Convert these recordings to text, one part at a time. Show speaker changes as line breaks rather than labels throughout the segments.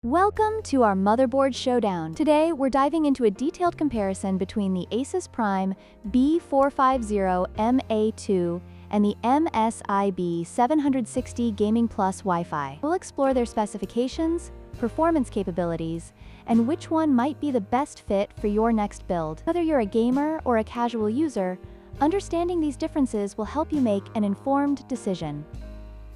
Welcome to our motherboard showdown. Today, we're diving into a detailed comparison between the ASUS Prime B450M-A II and the MSI B760 Gaming Plus Wi-Fi. We'll explore their specifications, performance capabilities, and which one might be the best fit for your next build. Whether you're a gamer or a casual user, understanding these differences will help you make an informed decision.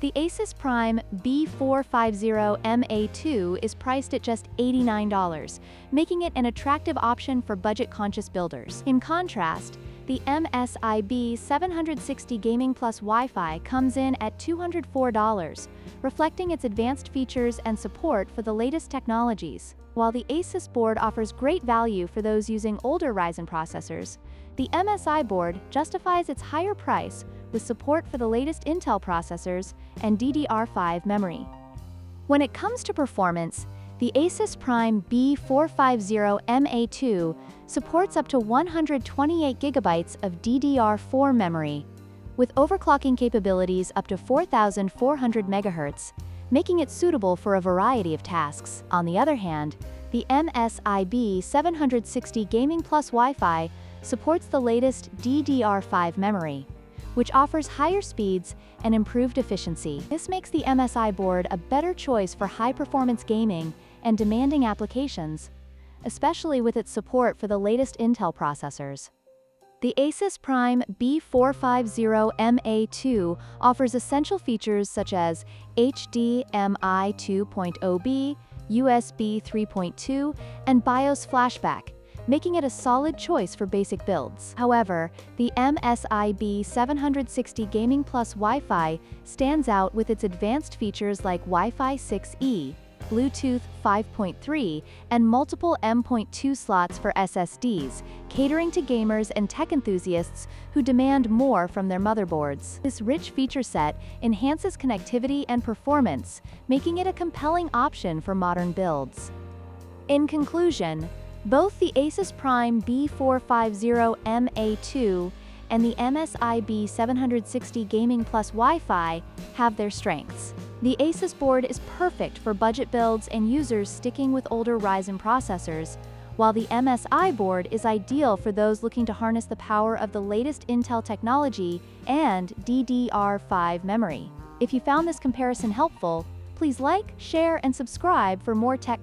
The ASUS Prime B450M-A II is priced at just $89, making it an attractive option for budget-conscious builders. In contrast, the MSI B760 Gaming Plus Wi-Fi comes in at $204, reflecting its advanced features and support for the latest technologies. While the ASUS board offers great value for those using older Ryzen processors, the MSI board justifies its higher price with support for the latest Intel processors and DDR5 memory. When it comes to performance, the ASUS Prime B450M-A II supports up to 128 GB of DDR4 memory, with overclocking capabilities up to 4,400 MHz, making it suitable for a variety of tasks. On the other hand, the MSI B760 Gaming Plus Wi-Fi supports the latest DDR5 memory, which offers higher speeds and improved efficiency. This makes the MSI board a better choice for high-performance gaming and demanding applications, especially with its support for the latest Intel processors. The ASUS Prime B450M-A II offers essential features such as HDMI 2.0B, USB 3.2, and BIOS flashback, making it a solid choice for basic builds. However, the MSI B760 Gaming Plus Wi-Fi stands out with its advanced features like Wi-Fi 6E, Bluetooth 5.3, and multiple M.2 slots for SSDs, catering to gamers and tech enthusiasts who demand more from their motherboards. This rich feature set enhances connectivity and performance, making it a compelling option for modern builds. In conclusion, both the ASUS Prime B450M-A II and the MSI B760 Gaming Plus Wi-Fi have their strengths. The ASUS board is perfect for budget builds and users sticking with older Ryzen processors, while the MSI board is ideal for those looking to harness the power of the latest Intel technology and DDR5 memory. If you found this comparison helpful, please like, share, and subscribe for more tech content.